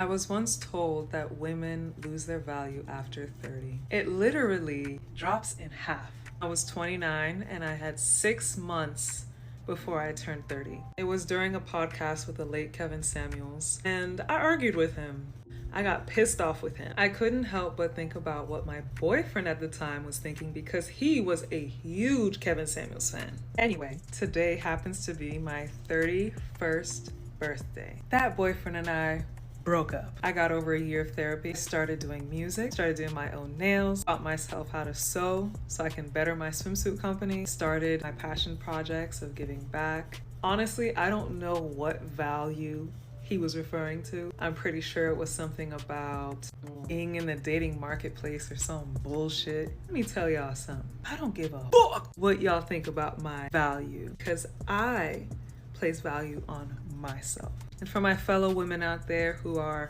I was once told that women lose their value after 30. It literally drops in half. I was 29 and I had 6 months before I turned 30. It was during a podcast with the late Kevin Samuels, and I argued with him. I got pissed off with him. I couldn't help but think about what my boyfriend at the time was thinking because he was a huge Kevin Samuels fan. Anyway, today happens to be my 31st birthday. That boyfriend and I broke up. I got over a year of therapy, started doing music, started doing my own nails, taught myself how to sew so I can better my swimsuit company, started my passion projects of giving back. Honestly, I don't know what value he was referring to. I'm pretty sure it was something about being in the dating marketplace or some bullshit. Let me tell y'all something. I don't give a fuck what y'all think about my value because I place value on myself. And for my fellow women out there who are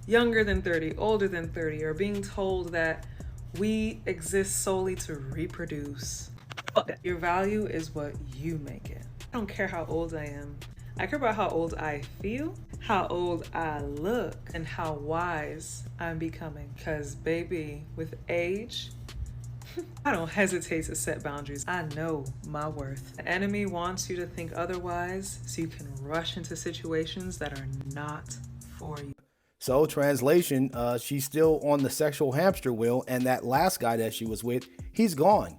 younger than 30, older than 30, or being told that we exist solely to reproduce, fuck that. Your value is what you make it. I don't care how old I am. I care about how old I feel, how old I look, and how wise I'm becoming. Because baby, with age, I don't hesitate to set boundaries. I know my worth. The enemy wants you to think otherwise so you can rush into situations that are not for you. So translation, she's still on the sexual hamster wheel, and that last guy that she was with, he's gone.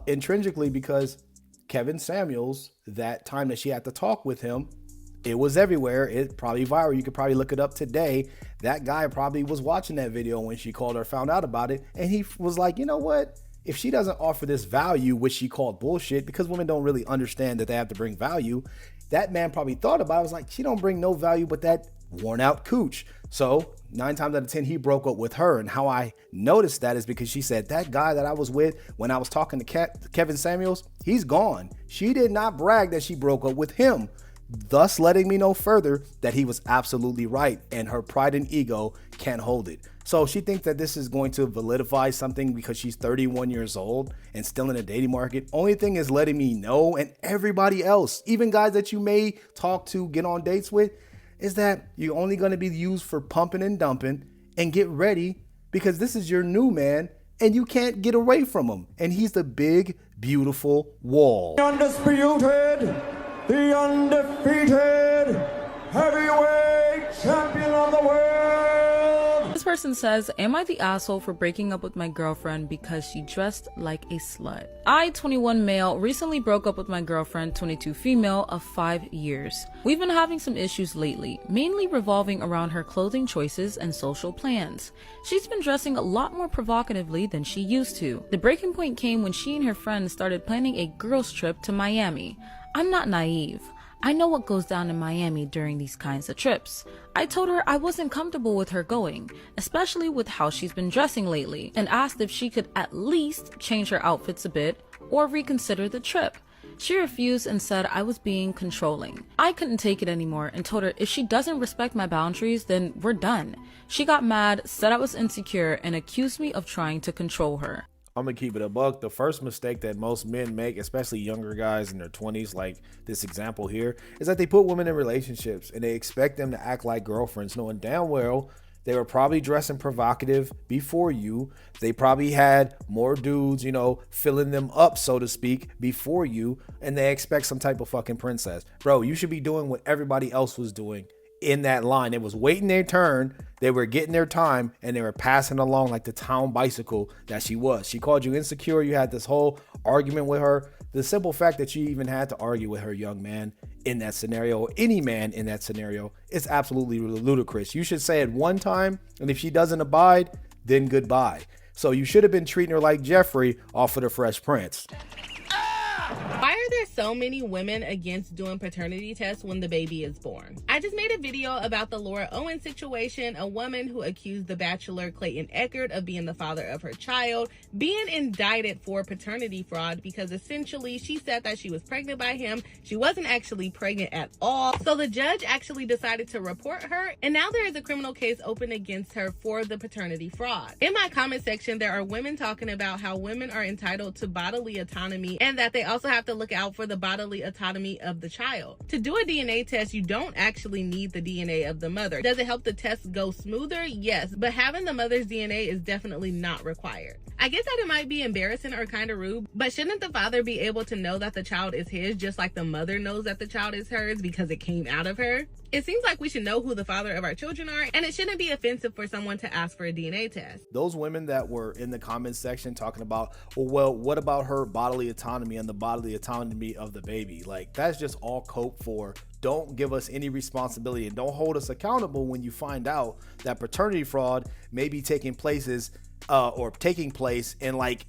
Intrinsically, because Kevin Samuels, that time that she had to talk with him, it was everywhere. It's probably viral. You could probably look it up today. That guy probably was watching that video when she called her, found out about it. And he was like, you know what? If she doesn't offer this value, which she called bullshit, because women don't really understand that they have to bring value, that man probably thought about it. I was like, she don't bring no value but that worn out cooch. So 9 times out of 10, he broke up with her. And how I noticed that is because she said, that guy that I was with when I was talking to Kevin Samuels, he's gone. She did not brag that she broke up with him, thus letting me know further that he was absolutely right and her pride and ego can't hold it. So she thinks that this is going to validify something because she's 31 years old and still in the dating market. Only thing is letting me know, and everybody else, even guys that you may talk to, get on dates with, is that you're only going to be used for pumping and dumping, and get ready because this is your new man and you can't get away from him. And he's the big, beautiful wall. Undisputed, the undefeated heavyweight champion of the world. This person says, am I the asshole for breaking up with my girlfriend because she dressed like a slut? I, 21 male, recently broke up with my girlfriend, 22 female, of 5 years. We've been having some issues lately, mainly revolving around her clothing choices and social plans. She's been dressing a lot more provocatively than she used to. The breaking point came when she and her friends started planning a girls' trip to Miami. I'm not naive. I know what goes down in Miami during these kinds of trips. I told her I wasn't comfortable with her going, especially with how she's been dressing lately, and asked if she could at least change her outfits a bit or reconsider the trip. She refused and said I was being controlling. I couldn't take it anymore and told her if she doesn't respect my boundaries, then we're done. She got mad, said I was insecure, and accused me of trying to control her. I'm gonna keep it a buck. The first mistake that most men make, especially younger guys in their 20s, like this example here, is that they put women in relationships and they expect them to act like girlfriends, knowing damn well they were probably dressing provocative before you. They probably had more dudes, filling them up, so to speak, before you, and they expect some type of fucking princess. Bro, you should be doing what everybody else was doing in that line. It was waiting their turn, they were getting their time, and they were passing along like the town bicycle that she was. She called you insecure. You had this whole argument with her. The simple fact that you even had to argue with her young man in that scenario, or any man in that scenario, is absolutely ludicrous. You should say it one time, and if she doesn't abide, then goodbye. So you should have been treating her like Jeffrey off of The Fresh Prince. Why are there so many women against doing paternity tests when the baby is born? I just made a video about the Laura Owen situation, a woman who accused the Bachelor Clayton Eckert of being the father of her child, being indicted for paternity fraud because essentially she said that she was pregnant by him. She wasn't actually pregnant at all. So the judge actually decided to report her, and now there is a criminal case open against her for the paternity fraud. In my comment section, there are women talking about how women are entitled to bodily autonomy and that they also have to look out for the bodily autonomy of the child. To do a DNA test, you don't actually need the DNA of the mother. Does it help the test go smoother? Yes, but having the mother's DNA is definitely not required. I get that it might be embarrassing or kind of rude, but shouldn't the father be able to know that the child is his just like the mother knows that the child is hers because it came out of her? It seems like we should know who the father of our children are, and it shouldn't be offensive for someone to ask for a DNA test. Those women that were in the comments section talking about, well, what about her bodily autonomy and the bodily autonomy of the baby? Like, that's just all cope for. Don't give us any responsibility and don't hold us accountable when you find out that paternity fraud may be taking place in like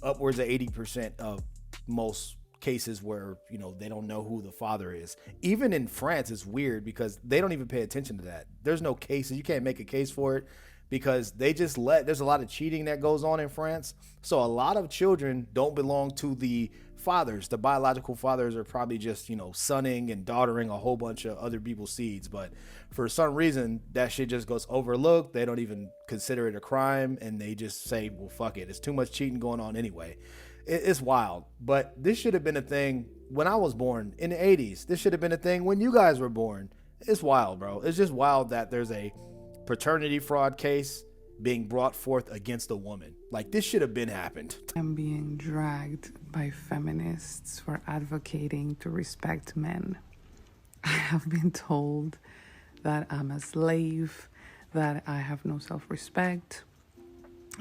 upwards of 80% of most cases where, you know, they don't know who the father is. Even in France, it's weird because they don't even pay attention to that. There's no cases. You can't make a case for it because they just there's a lot of cheating that goes on in France. So a lot of children don't belong to the fathers. The biological fathers are probably just, you know, sonning and daughtering a whole bunch of other people's seeds. But for some reason, that shit just goes overlooked. They don't even consider it a crime. And they just say, well, fuck it. It's too much cheating going on anyway. It's wild. But this should have been a thing when I was born in the 80s. This should have been a thing when you guys were born. It's wild, bro. It's just wild that there's a paternity fraud case being brought forth against a woman. Like, this should have been happened. I'm being dragged by feminists for advocating to respect men. I have been told that I'm a slave, that I have no self-respect.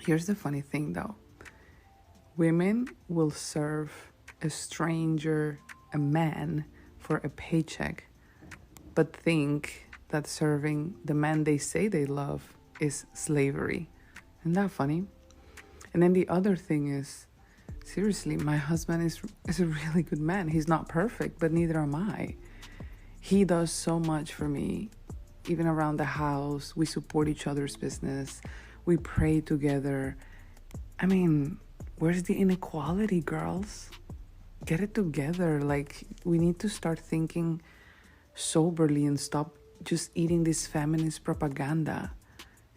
Here's the funny thing though. Women will serve a stranger, a man, for a paycheck, but think that serving the man they say they love is slavery. Isn't that funny? And then the other thing is, seriously, my husband is a really good man. He's not perfect, but neither am I. He does so much for me, even around the house. We support each other's business. We pray together. I mean, where's the inequality, girls? Get it together. Like, we need to start thinking soberly and stop just eating this feminist propaganda.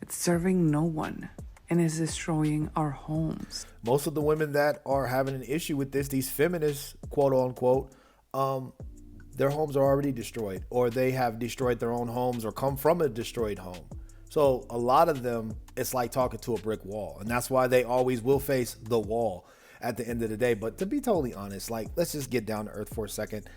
It's serving no one and is destroying our homes. Most of the women that are having an issue with this, these feminists, quote unquote, their homes are already destroyed, or they have destroyed their own homes or come from a destroyed home. So a lot of them, it's like talking to a brick wall. And that's why they always will face the wall at the end of the day. But to be totally honest, like, let's just get down to earth for a second.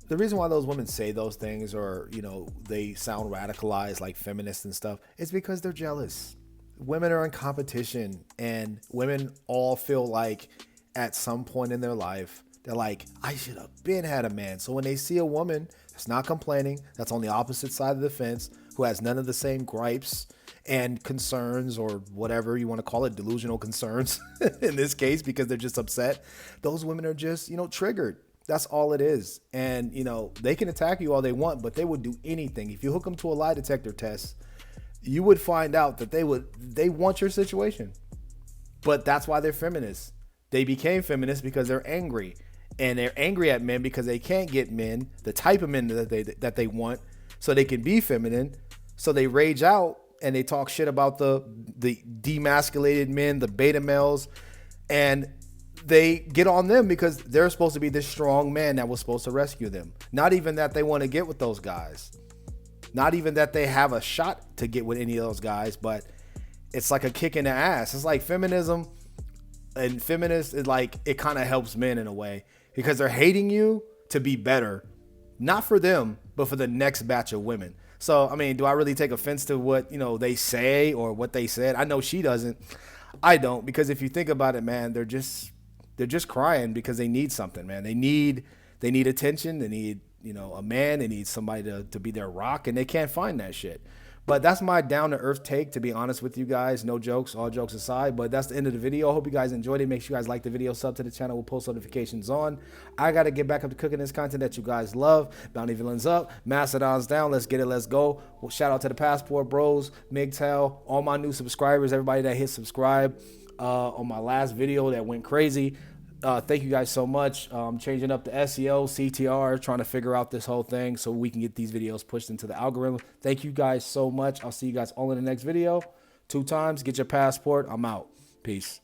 The reason why those women say those things, or, you know, they sound radicalized like feminists and stuff, is because they're jealous. Women are in competition, and women all feel like at some point in their life, they're like, I should have been had a man. So when they see a woman that's not complaining, that's on the opposite side of the fence, who has none of the same gripes and concerns, or whatever you want to call it, delusional concerns in this case, because they're just upset, those women are just, you know, triggered. That's all it is. And, you know, they can attack you all they want, but they would do anything. If you hook them to a lie detector test, you would find out that they want your situation. But that's why they're feminists. They became feminists because they're angry. And they're angry at men because they can't get men, the type of men that they want, so they can be feminine. So they rage out and they talk shit about the demasculated men, the beta males, and they get on them because they're supposed to be this strong man that was supposed to rescue them. Not even that they want to get with those guys. Not even that they have a shot to get with any of those guys, but it's like a kick in the ass. It's like feminism and feminists, is like, it kind of helps men in a way because they're hating you to be better. Not for them, but for the next batch of women. So, I mean, do I really take offense to what, you know, they say or what they said? I know she doesn't. I don't, because if you think about it, man, they're just crying because they need something, man. They need attention. They need, you know, a man. They need somebody to be their rock, and they can't find that shit. But that's my down to earth take, to be honest with you guys. No jokes, all jokes aside. But that's the end of the video. I hope you guys enjoyed it. Make sure you guys like the video, sub to the channel with post notifications on. I got to get back up to cooking this content that you guys love. Bounty villains up, Mastodon's down. Let's get it. Let's go. Well, shout out to the Passport Bros, MGTOW, all my new subscribers, everybody that hit subscribe on my last video that went crazy. Thank you guys so much. Changing up the SEO, CTR, trying to figure out this whole thing so we can get these videos pushed into the algorithm. Thank you guys so much. I'll see you guys all in the next video. 2 times. Get your passport. I'm out. Peace.